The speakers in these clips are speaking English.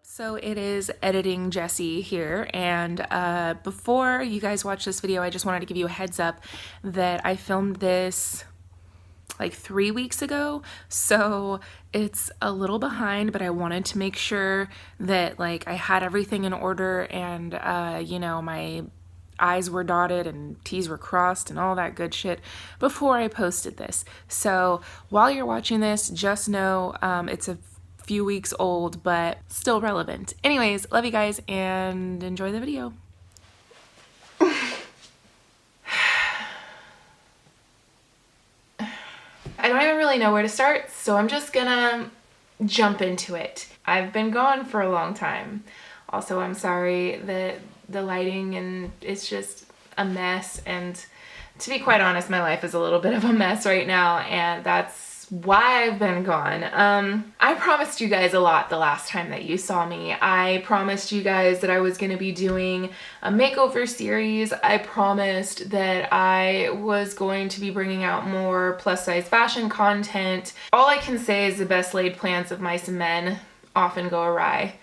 So it is editing Jessie here, and before you guys watch this video, I just wanted to give you a heads up that I filmed this like 3 weeks ago, so it's a little behind, but I wanted to make sure that like I had everything in order and you know, my I's were dotted and T's were crossed and all that good shit before I posted this. So while you're watching this, just know it's a few weeks old, but still relevant. Anyways, love you guys and enjoy the video. I don't even really know where to start, so I'm just gonna jump into it. I've been gone for a long time. Also, I'm sorry that the lighting and it's just a mess, and to be quite honest, my life is a little bit of a mess right now, and that's why I've been gone. I promised you guys a lot the last time that you saw me. I promised you guys that I was going to be doing a makeover series. I promised that I was going to be bringing out more plus size fashion content. All I can say is the best laid plans of mice and men often go awry.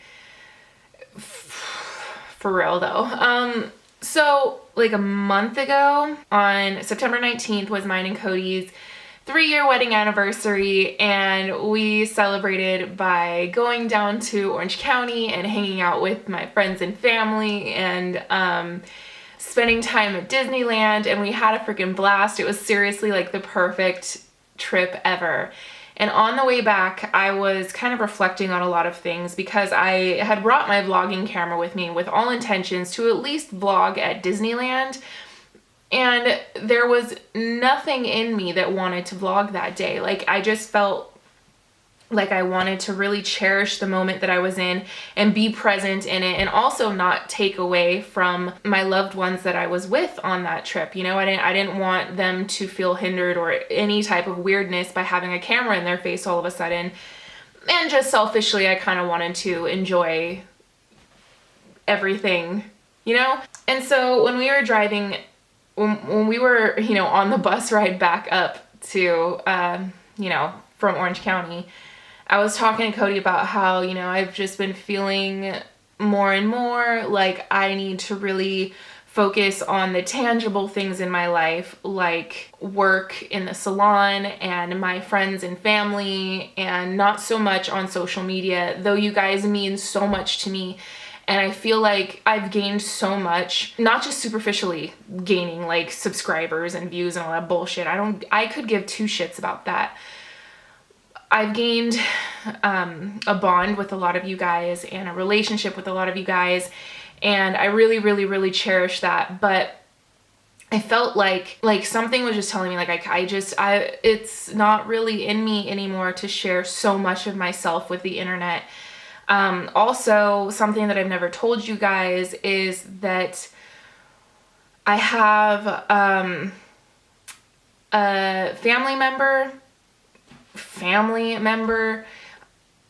For real though. So like a month ago on September 19th was mine and Cody's 3-year wedding anniversary, and we celebrated by going down to Orange County and hanging out with my friends and family and spending time at Disneyland, and we had a freaking blast. It was seriously like the perfect trip ever. And on the way back, I was kind of reflecting on a lot of things because I had brought my vlogging camera with me with all intentions to at least vlog at Disneyland. And there was nothing in me that wanted to vlog that day. Like, I just felt like I wanted to really cherish the moment that I was in and be present in it, and also not take away from my loved ones that I was with on that trip. You know, I didn't want them to feel hindered or any type of weirdness by having a camera in their face all of a sudden. And just selfishly, I kind of wanted to enjoy everything, you know? And so when we were driving, when we were, you know, on the bus ride back up to, you know, from Orange County, I was talking to Cody about how, you know, I've just been feeling more and more like I need to really focus on the tangible things in my life, like work in the salon and my friends and family, and not so much on social media, though you guys mean so much to me. And I feel like I've gained so much, not just superficially gaining like subscribers and views and all that bullshit. I could give two shits about that. I've gained a bond with a lot of you guys and a relationship with a lot of you guys. And I really, really, really cherish that. But I felt like something was just telling me like it's not really in me anymore to share so much of myself with the internet. Also, something that I've never told you guys is that I have a family member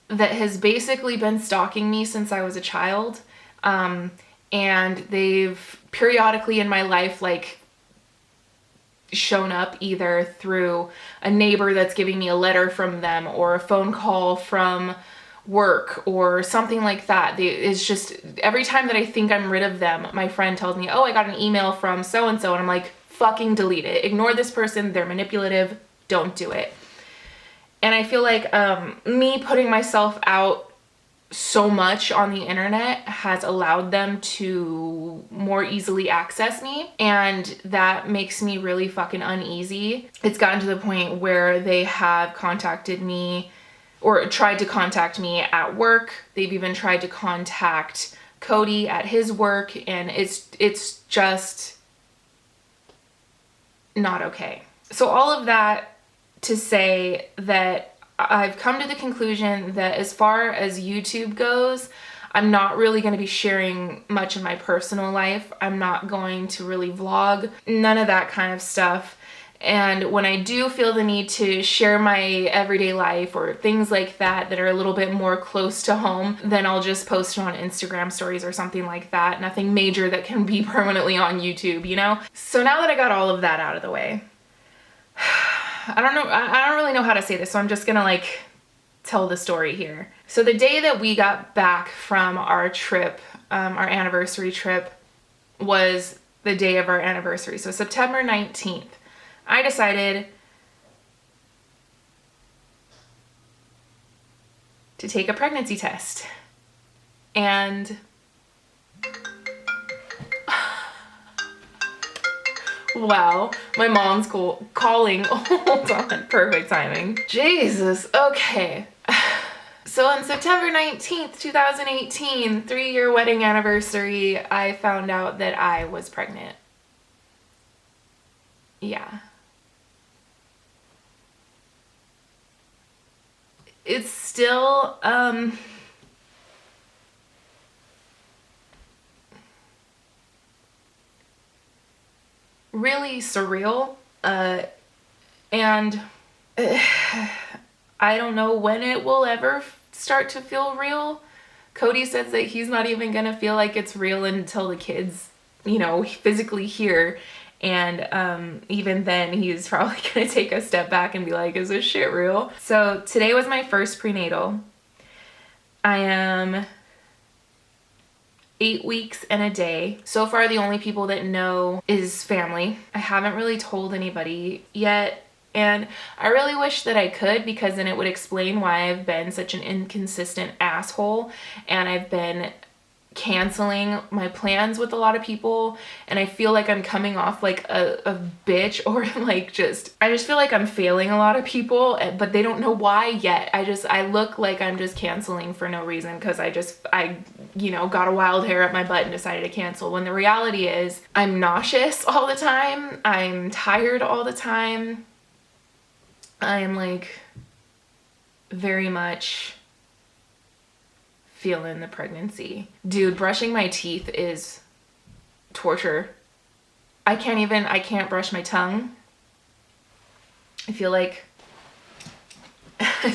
that has basically been stalking me since I was a child. And they've periodically in my life like shown up either through a neighbor that's giving me a letter from them or a phone call from work or something like that. It's just every time that I think I'm rid of them, my friend tells me, oh, I got an email from so-and-so, and I'm like, fucking delete it. Ignore this person. They're manipulative. Don't do it. And I feel like me putting myself out so much on the internet has allowed them to more easily access me, and that makes me really fucking uneasy. It's gotten to the point where they have contacted me or tried to contact me at work. They've even tried to contact Cody at his work, and it's just not okay. So all of that to say that I've come to the conclusion that as far as YouTube goes, I'm not really going to be sharing much of my personal life. I'm not going to really vlog, none of that kind of stuff. And when I do feel the need to share my everyday life or things like that that are a little bit more close to home, then I'll just post it on Instagram stories or something like that. Nothing major that can be permanently on YouTube, you know? So now that I got all of that out of the way, I don't really know how to say this, so I'm just gonna like tell the story here. So the day that we got back from our trip, our anniversary trip, was the day of our anniversary. So September 19th, I decided to take a pregnancy test. And wow, my mom's calling. Hold on, perfect timing. Jesus, okay. So on September 19th, 2018, 3-year wedding anniversary, I found out that I was pregnant. Yeah. It's still, really surreal, and I don't know when it will ever start to feel real. Cody says that he's not even gonna feel like it's real until the kids, you know, physically here, and even then he's probably gonna take a step back and be like, is this shit real? So today was my first prenatal. I am 8 weeks and a day. So far, the only people that know is family. I haven't really told anybody yet, and I really wish that I could, because then it would explain why I've been such an inconsistent asshole, and I've been canceling my plans with a lot of people, and I feel like I'm coming off like a bitch, or like I just feel like I'm failing a lot of people, but they don't know why yet. I look like I'm just canceling for no reason, because I you know, got a wild hair up my butt and decided to cancel, when the reality is I'm nauseous all the time, I'm tired all the time, I am like very much feeling the pregnancy. Dude, brushing my teeth is torture. I can't brush my tongue. I feel like I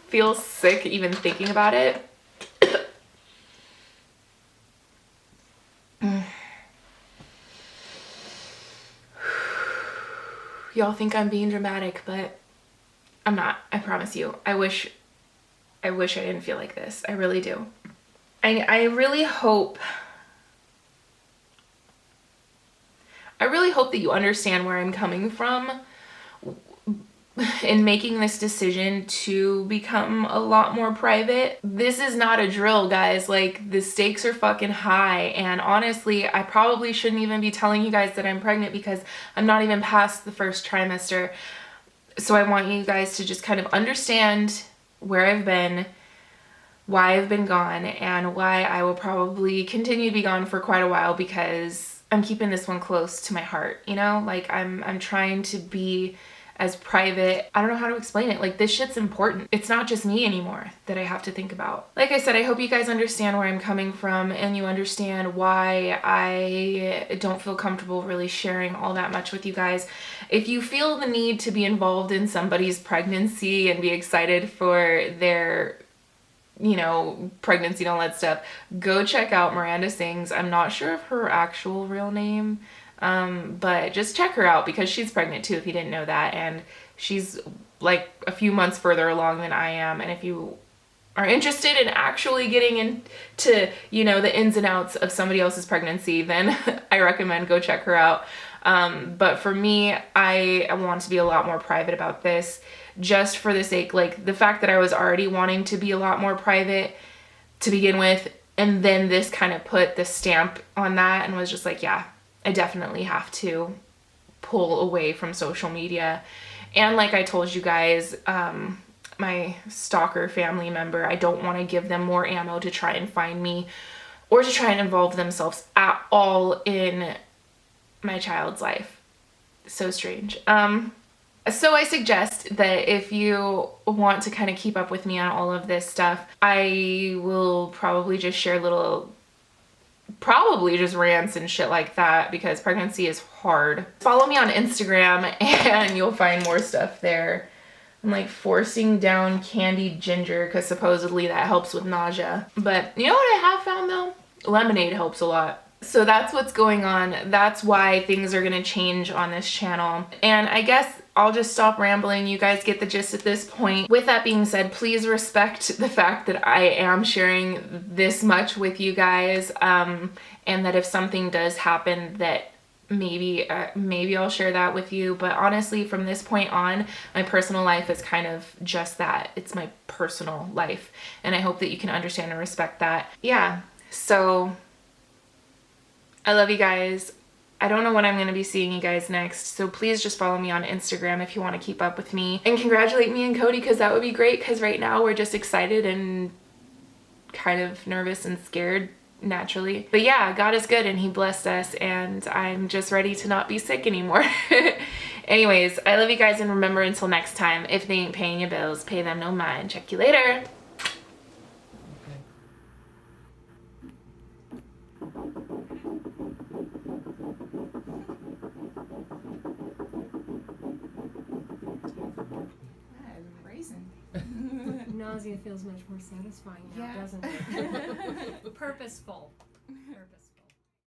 feel sick even thinking about it. Y'all think I'm being dramatic, but I'm not. I promise you. I wish I didn't feel like this. I really do. I really hope that you understand where I'm coming from in making this decision to become a lot more private. This is not a drill, guys. Like, the stakes are fucking high, and honestly, I probably shouldn't even be telling you guys that I'm pregnant, because I'm not even past the first trimester. So I want you guys to just kind of understand where I've been, why I've been gone, and why I will probably continue to be gone for quite a while, because I'm keeping this one close to my heart, you know? Like, I'm trying to be as private. I don't know how to explain it. Like, this shit's important. It's not just me anymore that I have to think about. Like I said, I hope you guys understand where I'm coming from, and you understand why I don't feel comfortable really sharing all that much with you guys. If you feel the need to be involved in somebody's pregnancy and be excited for their, you know, pregnancy and all that stuff, go check out Miranda Sings. I'm not sure of her actual real name, but just check her out, because she's pregnant too, if you didn't know that, and she's like a few months further along than I am. And if you are interested in actually getting into, you know, the ins and outs of somebody else's pregnancy, then I recommend go check her out. But for me, I want to be a lot more private about this, just for the sake, like, the fact that I was already wanting to be a lot more private to begin with, and then this kind of put the stamp on that, and was just like, yeah, I definitely have to pull away from social media. And like I told you guys, my stalker family member, I don't want to give them more ammo to try and find me, or to try and involve themselves at all in my child's life. So strange. So I suggest that if you want to kind of keep up with me on all of this stuff, I will probably just share probably just rants and shit like that, because pregnancy is hard. Follow me on Instagram and you'll find more stuff there. I'm like forcing down candied ginger, because supposedly that helps with nausea. But you know what I have found though? Lemonade helps a lot. So that's what's going on. That's why things are gonna change on this channel. And I guess I'll just stop rambling. You guys get the gist at this point. With that being said, please respect the fact that I am sharing this much with you guys, and that if something does happen, that maybe I'll share that with you. But honestly, from this point on, my personal life is kind of just that. It's my personal life, and I hope that you can understand and respect that. Yeah, so I love you guys. I don't know when I'm going to be seeing you guys next, so please just follow me on Instagram if you want to keep up with me. And congratulate me and Cody, because that would be great, because right now we're just excited and kind of nervous and scared naturally. But yeah, God is good and he blessed us, and I'm just ready to not be sick anymore. Anyways, I love you guys, and remember, until next time, if they ain't paying your bills, pay them no mind. Check you later. Nausea feels much more satisfying now, doesn't it? Purposeful.